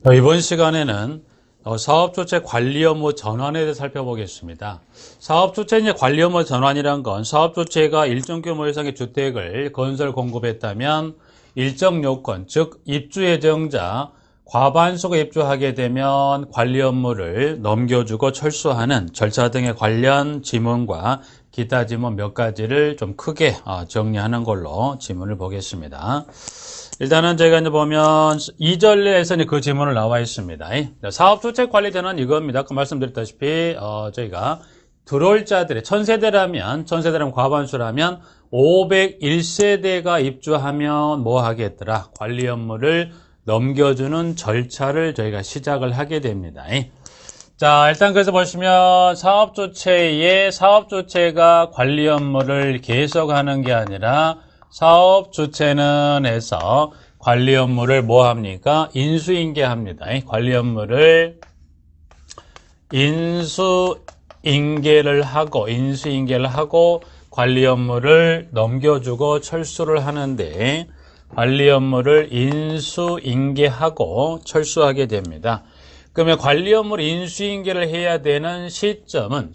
이번 시간에는 사업주체 관리 업무 전환에 대해 살펴보겠습니다. 사업주체 관리 업무 전환이란 건 사업주체가 일정 규모 이상의 주택을 건설 공급했다면 일정 요건, 즉 입주 예정자 과반수가 입주하게 되면 관리 업무를 넘겨주고 철수하는 절차 등의 관련 지문과 기타 지문 몇 가지를 좀 크게 정리하는 걸로 지문을 보겠습니다. 일단은 저희가 이제 보면 2절에서 그 지문을 나와 있습니다. 사업주택 관리자는 이겁니다. 아까 말씀드렸다시피 저희가 들어올 자들이 1000세대라면 과반수라면 501세대가 입주하면 뭐 하겠더라? 관리 업무를 넘겨주는 절차를 저희가 시작을 하게 됩니다. 자, 일단 그래서 보시면 사업주체가 관리 업무를 계속하는 게 아니라 사업주체는 해서 관리 업무를 뭐 합니까? 인수인계합니다. 관리 업무를 인수인계를 하고 관리 업무를 넘겨주고 철수를 하는데 관리 업무를 인수인계하고 철수하게 됩니다. 그러면 관리 업무를 인수인계를 해야 되는 시점은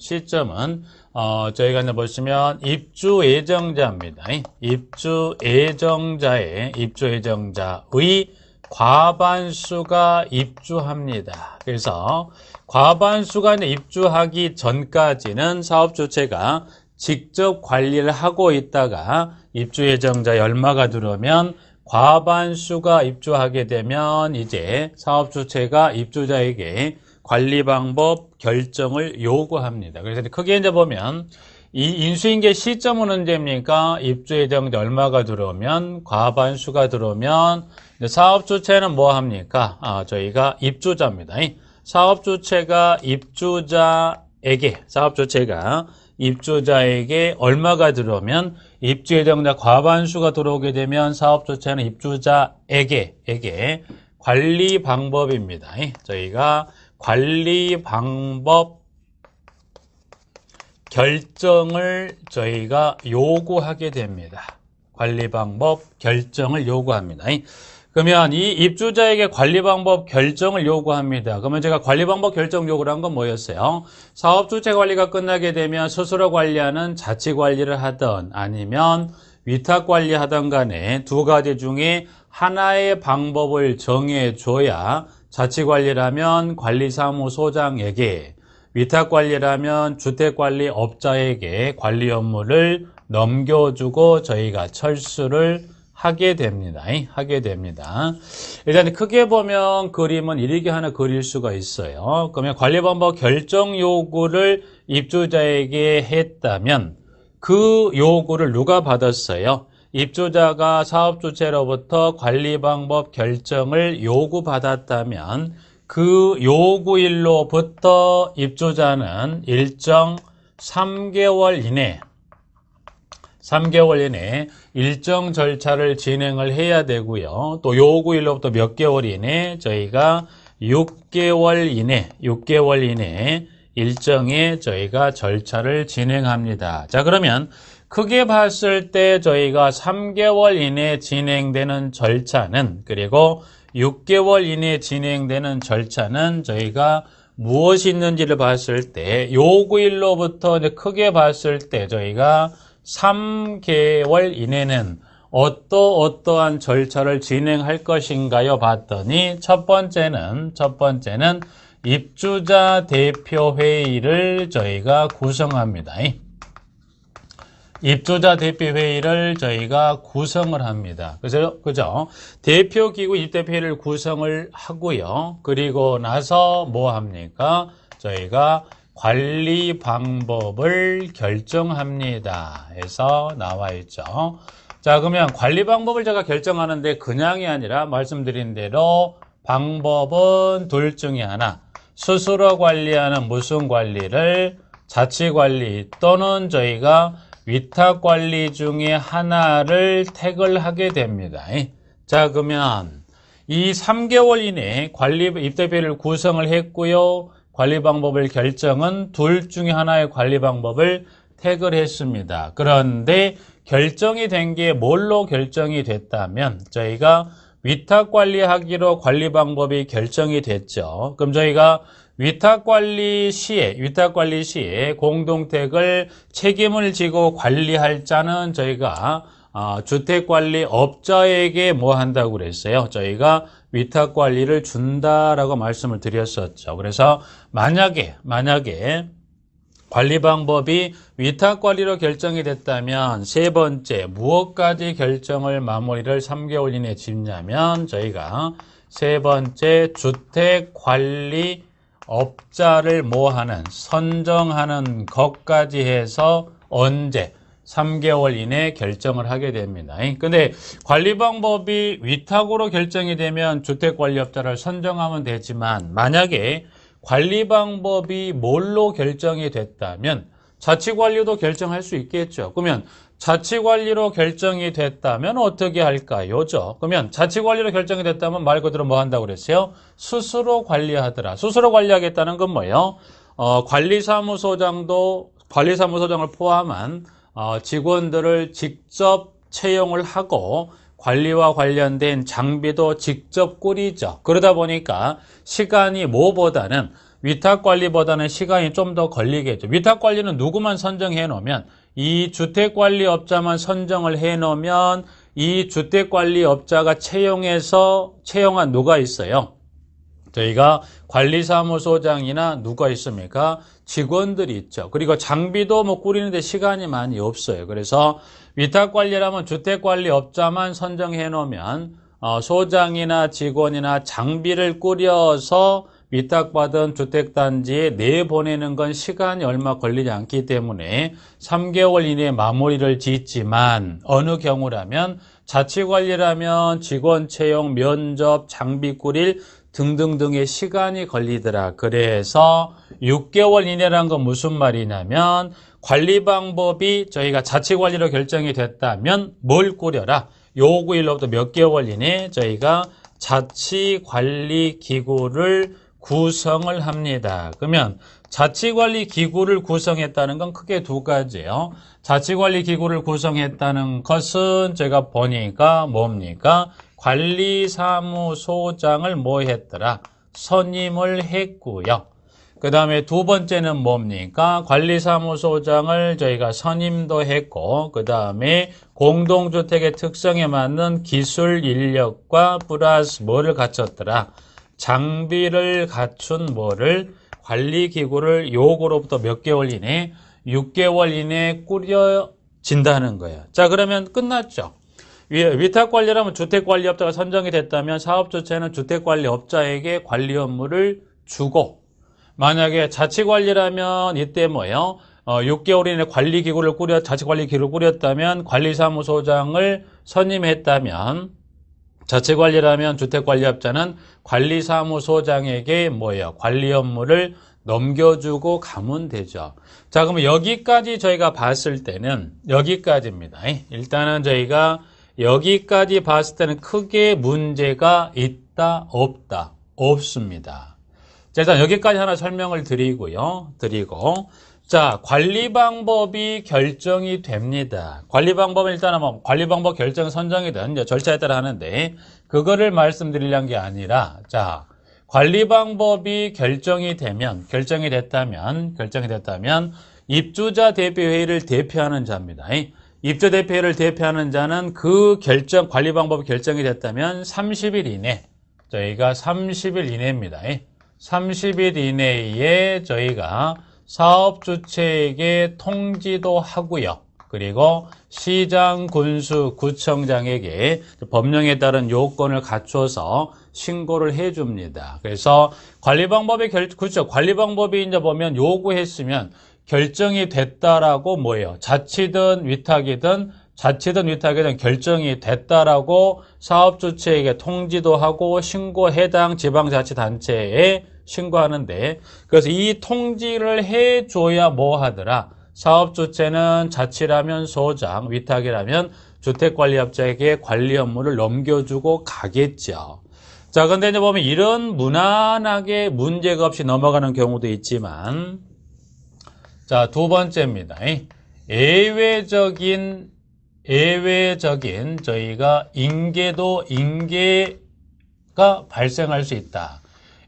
저희가 이제 보시면 입주 예정자입니다. 입주 예정자의 과반수가 입주합니다. 그래서 과반수가 이제 입주하기 전까지는 사업주체가 직접 관리를 하고 있다가 입주 예정자에 얼마가 들어오면 과반수가 입주하게 되면 이제 사업주체가 입주자에게 관리 방법 결정을 요구합니다. 그래서 크게 이제 보면 이 인수인계 시점은 언제입니까? 입주 예정자 얼마가 들어오면 과반수가 들어오면 사업주체는 뭐 합니까? 저희가 입주자입니다. 사업주체가 입주자에게 얼마가 들어오면 입주 예정자 과반수가 들어오게 되면 사업주체는 입주자에게 관리 방법입니다. 저희가 관리 방법 결정을 저희가 요구하게 됩니다. 관리 방법 결정을 요구합니다. 그러면 이 입주자에게 관리 방법 결정을 요구합니다. 그러면 제가 관리 방법 결정 요구를 한 건 뭐였어요? 사업주체 관리가 끝나게 되면 스스로 관리하는 자치 관리를 하던 아니면 위탁 관리하던 간에 두 가지 중에 하나의 방법을 정해줘야 자치 관리라면 관리사무소장에게, 위탁 관리라면 주택관리업자에게 관리 업무를 넘겨주고 저희가 철수를 하게 됩니다. 일단 크게 보면 그림은 이렇게 하나 그릴 수가 있어요. 그러면 관리 방법 결정 요구를 입주자에게 했다면 그 요구를 누가 받았어요? 입주자가 사업주체로부터 관리 방법 결정을 요구받았다면 그 요구일로부터 입주자는 일정 3개월 이내 일정 절차를 진행을 해야 되고요. 또 요구일로부터 몇 개월 이내 저희가 6개월 이내 일정의 저희가 절차를 진행합니다. 자, 그러면 크게 봤을 때 저희가 3개월 이내 진행되는 절차는, 그리고 6개월 이내 진행되는 절차는 저희가 무엇이 있는지를 봤을 때 요구일로부터 이제 크게 봤을 때 저희가 3개월 이내는 어떠한 절차를 진행할 것인가요? 봤더니 첫 번째는 입주자 대표회의를 저희가 구성합니다. 입주자 대표회의를 저희가 구성을 합니다. 그죠? 대표기구 입대회의를 구성을 하고요. 그리고 나서 뭐 합니까? 저희가 관리 방법을 결정합니다. 해서 나와 있죠. 자, 그러면 관리 방법을 제가 결정하는데 그냥이 아니라 말씀드린 대로 방법은 둘 중에 하나. 스스로 관리하는 무슨 관리를 자치관리 또는 저희가 위탁관리 중에 하나를 택을 하게 됩니다. 자, 그러면 이 3개월 이내에 관리 입대회를 구성을 했고요. 관리 방법을 결정은 둘 중에 하나의 관리 방법을 택을 했습니다. 그런데 결정이 된 게 뭘로 결정이 됐다면 저희가 위탁관리하기로 관리 방법이 결정이 됐죠. 그럼 저희가 위탁관리 시에 공동택을 책임을 지고 관리할 자는 저희가 주택관리업자에게 뭐 한다고 그랬어요? 저희가 위탁관리를 준다라고 말씀을 드렸었죠. 그래서 만약에 관리 방법이 위탁관리로 결정이 됐다면 세 번째 무엇까지 결정을 마무리를 3개월 이내에 짓냐면 저희가 세 번째 주택관리업자를 뭐하는 선정하는 것까지 해서 언제 3개월 이내에 결정을 하게 됩니다. 근데 관리 방법이 위탁으로 결정이 되면 주택관리업자를 선정하면 되지만 만약에 관리 방법이 뭘로 결정이 됐다면 자치관리도 결정할 수 있겠죠. 그러면 자치관리로 결정이 됐다면 어떻게 할까요? 그러면 자치관리로 결정이 됐다면 말 그대로 뭐 한다고 그랬어요? 스스로 관리하더라. 스스로 관리하겠다는 건 뭐예요? 관리사무소장을 포함한 직원들을 직접 채용을 하고 관리와 관련된 장비도 직접 꾸리죠. 그러다 보니까 시간이 위탁관리보다는 시간이 좀 더 걸리겠죠. 위탁관리는 누구만 선정해 놓으면 이 주택관리업자만 선정을 해 놓으면 이 주택관리업자가 채용한 누가 있어요? 저희가 관리사무소장이나 누가 있습니까? 직원들이 있죠. 그리고 장비도 꾸리는데 시간이 많이 없어요. 그래서 위탁관리라면 주택관리업자만 선정해 놓으면 소장이나 직원이나 장비를 꾸려서 위탁받은 주택단지에 내보내는 건 시간이 얼마 걸리지 않기 때문에 3개월 이내에 마무리를 짓지만 어느 경우라면 자치관리라면 직원 채용, 면접, 장비 꾸릴 등등등의 시간이 걸리더라. 그래서 6개월 이내란 건 무슨 말이냐면 관리 방법이 저희가 자치관리로 결정이 됐다면 뭘 꾸려라? 요구일로부터 몇 개월 이내 저희가 자치관리기구를 구성을 합니다. 그러면 자치관리기구를 구성했다는 건 크게 두 가지예요. 자치관리기구를 구성했다는 것은 제가 보니까 뭡니까? 관리사무소장을 뭐 했더라? 선임을 했고요. 그 다음에 두 번째는 뭡니까? 관리사무소장을 저희가 선임도 했고, 그 다음에 공동주택의 특성에 맞는 기술 인력과 플러스 뭐를 갖췄더라? 장비를 갖춘 관리기구를 요거로부터 몇 개월 이내? 6개월 이내에 꾸려진다는 거예요. 자, 그러면 끝났죠. 위탁관리라면 주택관리업자가 선정이 됐다면 사업주체는 주택관리업자에게 관리 업무를 주고, 만약에 자치관리라면 이때 뭐예요? 6개월 이내 자치관리기구를 꾸렸다면 관리사무소장을 선임했다면 자치관리라면 주택관리업자는 관리사무소장에게 뭐예요? 관리 업무를 넘겨주고 가면 되죠. 자, 그러면 여기까지 저희가 봤을 때는 여기까지입니다. 일단은 저희가 여기까지 봤을 때는 크게 문제가 있다, 없다? 없습니다. 자, 일단 여기까지 하나 설명을 드리고, 자, 관리 방법이 결정이 됩니다. 관리 방법은 일단은 관리 방법 결정 선정이든 절차에 따라 하는데, 그거를 말씀드리려는 게 아니라, 자, 관리 방법이 결정이 됐다면, 입주자 대표회의를 대표하는 자입니다. 입주 대표회의를 대표하는 자는 그 관리 방법이 결정이 됐다면 30일 이내, 저희가 30일 이내입니다. 30일 이내에 저희가 사업주체에게 통지도 하고요. 그리고 시장, 군수, 구청장에게 법령에 따른 요건을 갖춰서 신고를 해줍니다. 그래서 관리 방법이 관리 방법이 이제 보면 요구했으면 결정이 됐다라고 뭐예요? 자치든 위탁이든 결정이 됐다라고 사업주체에게 통지도 하고 해당 지방자치단체에 신고하는데, 그래서 이 통지를 해줘야 뭐 하더라? 사업주체는 자치라면 소장, 위탁이라면 주택관리업자에게 관리 업무를 넘겨주고 가겠죠. 자, 근데 이제 보면 이런 무난하게 문제가 없이 넘어가는 경우도 있지만, 자, 두 번째입니다. 예외적인 예외적인 저희가 인계가 발생할 수 있다.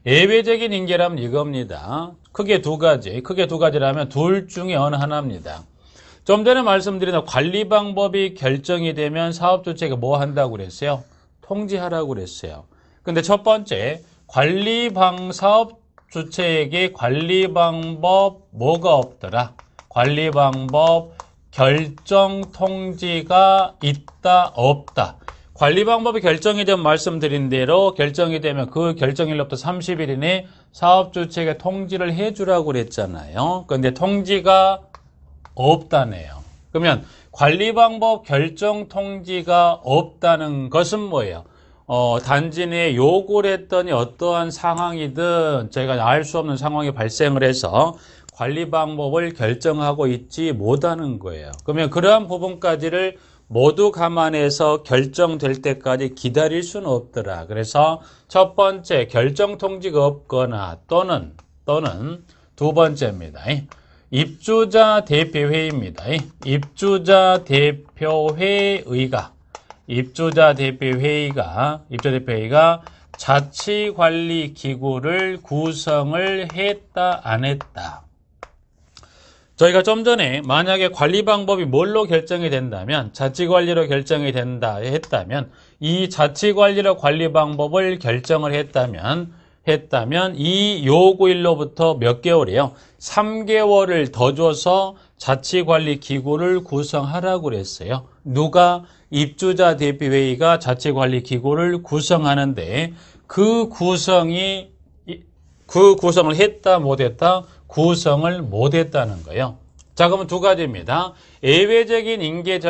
예외적인 인계라면 이겁니다. 크게 두 가지라면 둘 중에 어느 하나입니다. 좀 전에 말씀드린 관리 방법이 결정이 되면 사업주체가 뭐 한다고 그랬어요? 통지하라고 그랬어요. 근데 첫 번째, 사업주체에게 관리 방법 뭐가 없더라? 관리 방법 결정 통지가 있다, 없다. 관리 방법이 결정이 되면 말씀드린 대로 결정이 되면 그 결정일로부터 30일 이내 사업주체에게 통지를 해주라고 그랬잖아요. 그런데 통지가 없다네요. 그러면 관리 방법 결정 통지가 없다는 것은 뭐예요? 단지 내 요구를 했더니 어떠한 상황이든 저희가 알 수 없는 상황이 발생을 해서 관리 방법을 결정하고 있지 못하는 거예요. 그러면 그러한 부분까지를 모두 감안해서 결정될 때까지 기다릴 수는 없더라. 그래서 첫 번째 결정 통지가 없거나 또는 두 번째입니다. 입주자 대표회의입니다. 입주자 대표회의가 자치관리기구를 구성을 했다, 안 했다. 저희가 좀 전에 만약에 관리 방법이 뭘로 결정이 된다면 자치관리로 결정이 된다 했다면 이 자치관리로 관리 방법을 결정을 했다면 이 요구일로부터 몇 개월이에요? 3개월을 더 줘서 자치관리기구를 구성하라고 그랬어요. 누가? 입주자 대표회의가 자치관리기구를 구성하는데 그 구성을 했다 못했다? 구성을 못했다는 거예요. 자, 그러면 두 가지입니다. 예외적인 인계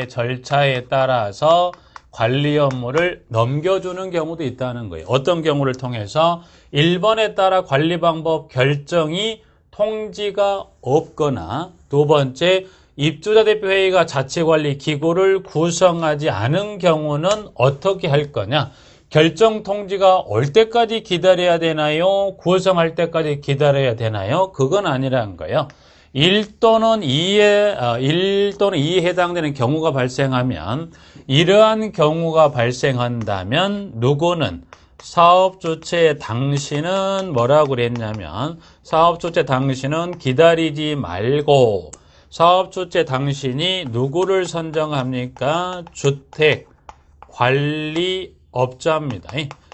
절차에 따라서 관리 업무를 넘겨주는 경우도 있다는 거예요. 어떤 경우를 통해서 1번에 따라 관리 방법 결정이 통지가 없거나 두 번째 입주자 대표회의가 자치관리 기구를 구성하지 않은 경우는 어떻게 할 거냐? 결정 통지가 올 때까지 기다려야 되나요? 구성할 때까지 기다려야 되나요? 그건 아니라는 거예요. 1 또는 2에 해당되는 경우가 발생하면 이러한 경우가 발생한다면 누구는 사업주체 당신은 뭐라고 그랬냐면 사업주체 당신은 기다리지 말고 사업주체 당신이 누구를 선정합니까? 주택관리업자입니다.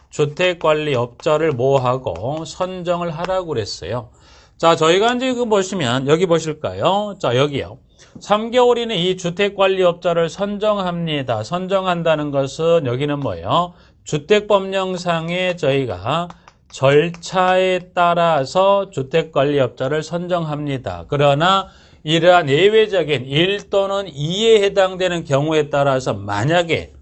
주택관리업자를 뭐하고 선정을 하라고 그랬어요. 자, 저희가 이제 이거 보시면 여기 보실까요? 자, 여기요. 3개월 이내 이 주택관리업자를 선정합니다. 선정한다는 것은 여기는 뭐예요? 주택법령상에 저희가 절차에 따라서 주택관리업자를 선정합니다. 그러나 이러한 예외적인 1 또는 2에 해당되는 경우에 따라서 만약에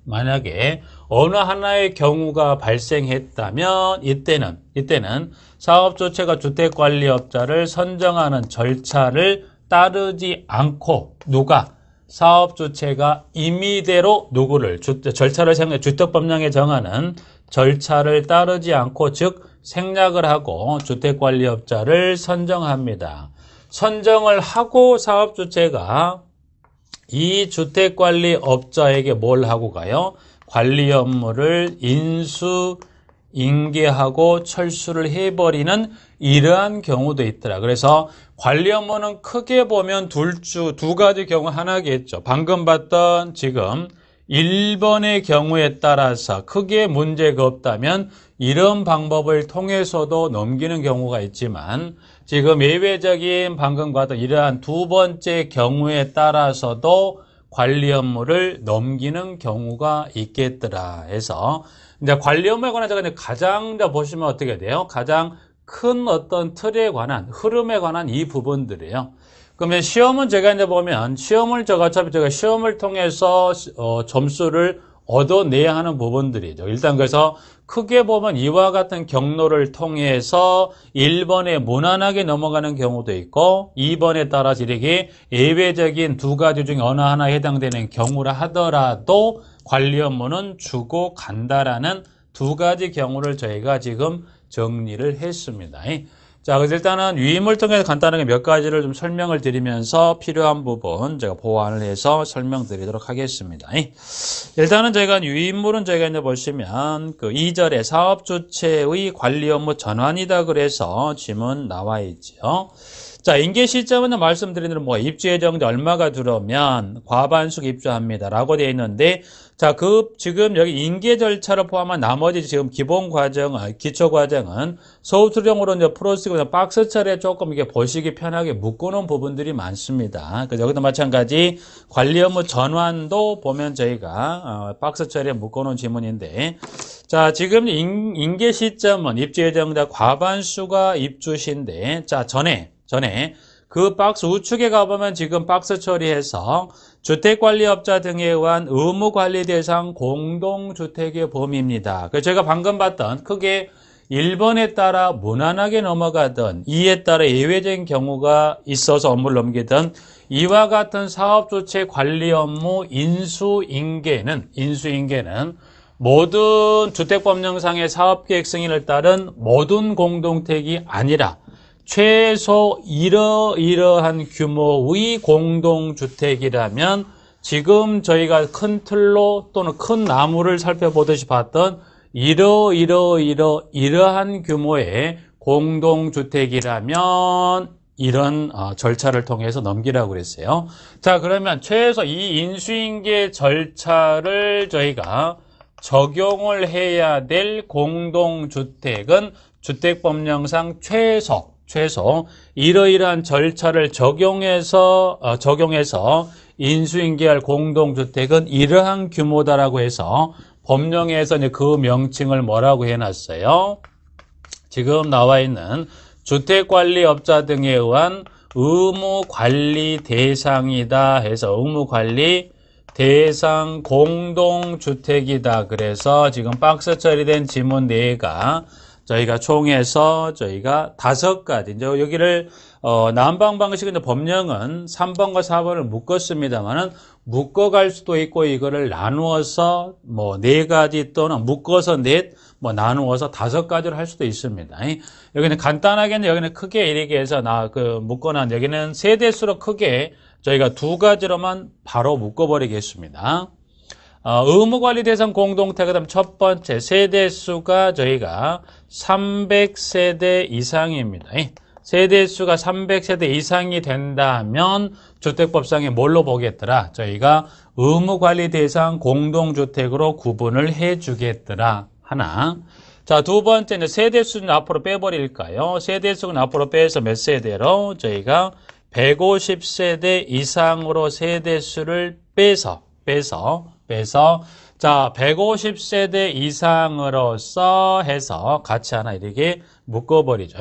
어느 하나의 경우가 발생했다면 이때는 사업주체가 주택관리업자를 선정하는 절차를 따르지 않고 누가 사업주체가 임의대로 누구를 절차를 주택법령에 정하는 절차를 따르지 않고 즉 생략을 하고 주택관리업자를 선정합니다. 선정을 하고 사업주체가 이 주택관리업자에게 뭘 하고 가요? 관리 업무를 인계하고 철수를 해버리는 이러한 경우도 있더라. 그래서 관리 업무는 크게 보면 두 가지 경우 하나겠죠. 방금 봤던 지금 1번의 경우에 따라서 크게 문제가 없다면 이런 방법을 통해서도 넘기는 경우가 있지만 지금 예외적인 방금 봤던 이러한 두 번째 경우에 따라서도 관리 업무를 넘기는 경우가 있겠더라 해서 이제 관리 업무에 관해서 가장 보시면 어떻게 돼요? 가장 큰 어떤 틀에 관한 흐름에 관한 이 부분들이에요. 그러면 시험은 제가 이제 보면 어차피 제가 시험을 통해서 점수를 얻어내야 하는 부분들이죠. 일단 그래서 크게 보면 이와 같은 경로를 통해서 1번에 무난하게 넘어가는 경우도 있고 2번에 따라서 이렇게 예외적인 두 가지 중에 어느 하나에 해당되는 경우라 하더라도 관리 업무는 주고 간다라는 두 가지 경우를 저희가 지금 정리를 했습니다. 자, 그래서 일단은 유인물 통해서 간단하게 몇 가지를 좀 설명을 드리면서 필요한 부분 제가 보완을 해서 설명드리도록 하겠습니다. 일단은 저희가 유인물은 저희가 이제 보시면 그 2절에 사업주체의 관리 업무 전환이다 그래서 지문 나와 있죠. 자, 인계 시점은 말씀드린 대로 뭐 입주 예정자 얼마가 들어오면 과반수 입주합니다. 라고 되어 있는데, 자, 지금 여기 인계 절차를 포함한 나머지 지금 기본 과정, 기초 과정은 서울투령으로 이제 풀어쓰고 박스 처리에 조금 이게 보시기 편하게 묶어놓은 부분들이 많습니다. 그래서 여기도 마찬가지 관리 업무 전환도 보면 저희가, 박스 처리에 묶어놓은 지문인데, 자, 지금 인계 시점은 입주 예정자 과반수가 입주시인데, 자, 전에 그 박스 우측에 가보면 지금 박스 처리해서 주택관리업자 등에 의한 의무관리 대상 공동주택의 범위입니다. 그래서 제가 방금 봤던 크게 1번에 따라 무난하게 넘어가던 2에 따라 예외적인 경우가 있어서 업무를 넘기던 이와 같은 사업주체 관리 업무 인수인계는 모든 주택법령상의 사업계획 승인을 따른 모든 공동택이 아니라 최소 이러이러한 규모의 공동주택이라면 지금 저희가 큰 틀로 또는 큰 나무를 살펴보듯이 봤던 이러한 규모의 공동주택이라면 이런 절차를 통해서 넘기라고 그랬어요. 자, 그러면 최소 이 인수인계 절차를 저희가 적용을 해야 될 공동주택은 주택법령상 최소 이러이러한 절차를 적용해서 인수인계할 공동주택은 이러한 규모다라고 해서 법령에서 이제 그 명칭을 뭐라고 해놨어요? 지금 나와 있는 주택관리업자 등에 의한 의무관리 대상이다 해서 의무관리 대상 공동주택이다. 그래서 지금 박스 처리된 지문 4개가 저희가 총해서 저희가 5가지. 이제 여기를, 난방 방식은 이제 법령은 3번과 4번을 묶었습니다만은 묶어갈 수도 있고 이거를 나누어서 뭐 4가지 또는 묶어서 넷, 뭐 나누어서 5가지로 할 수도 있습니다. 여기는 간단하게는 여기는 크게 이렇게 해서 묶어놓은 여기는 세대수로 크게 저희가 2가지로만 바로 묶어버리겠습니다. 의무관리 대상 공동택, 그 다음 첫 번째 세대수가 저희가 300세대 이상입니다. 세대수가 300세대 이상이 된다면 주택법상에 뭘로 보겠더라? 저희가 의무관리 대상 공동주택으로 구분을 해주겠더라. 하나. 자, 두 번째는 세대수는 앞으로 빼버릴까요? 세대수는 앞으로 빼서 몇 세대로? 저희가 150세대 이상으로 세대수를 빼서 자, 150세대 이상으로서 해서 같이 하나 이렇게 묶어버리죠.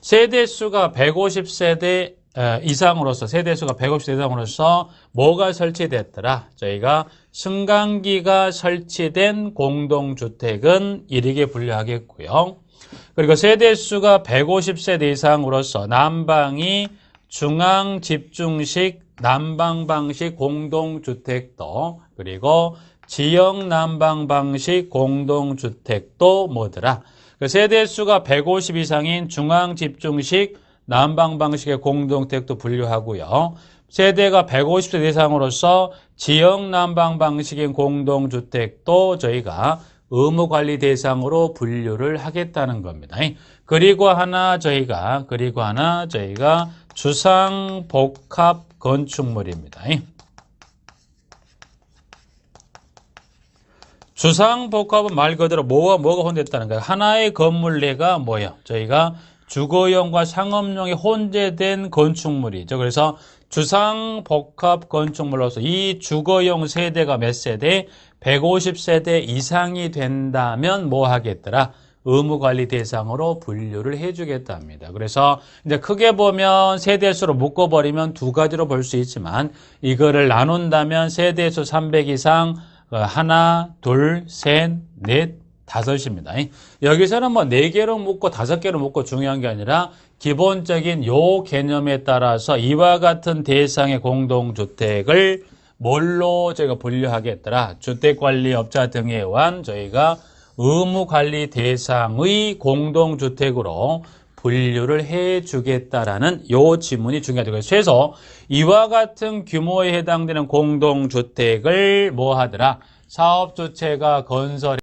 세대수가 150세대 이상으로서 세대수가 150세대 이상으로서 뭐가 설치됐더라? 저희가 승강기가 설치된 공동주택은 이렇게 분류하겠고요. 그리고 세대수가 150세대 이상으로서 난방이 중앙집중식 난방방식 공동주택도 그리고 지역난방방식 공동주택도 뭐더라? 세대수가 150 이상인 중앙집중식 난방방식의 공동주택도 분류하고요. 세대가 150세 이상으로서 지역난방방식인 공동주택도 저희가 의무관리 대상으로 분류를 하겠다는 겁니다. 그리고 하나 저희가 주상복합 건축물입니다. 주상복합은 말 그대로 뭐가 혼재됐다는 거예요. 하나의 건물 내가 뭐예요? 저희가 주거용과 상업용이 혼재된 건축물이죠. 그래서 주상복합 건축물로서 이 주거용 세대가 몇 세대? 150세대 이상이 된다면 뭐 하겠더라? 의무관리 대상으로 분류를 해주겠답니다. 그래서 이제 크게 보면 세대수로 묶어버리면 2가지로 볼 수 있지만 이거를 나눈다면 세대수 300 이상 하나, 둘, 셋, 넷, 5입니다. 여기서는 뭐 4개로 묶고 5개로 묶고 중요한 게 아니라 기본적인 요 개념에 따라서 이와 같은 대상의 공동주택을 뭘로 저희가 분류하겠더라? 주택관리업자 등에 의한 저희가 의무관리 대상의 공동주택으로 분류를 해주겠다라는 요 지문이 중요하다고요. 최소 이와 같은 규모에 해당되는 공동주택을 뭐 하더라? 사업주체가 건설해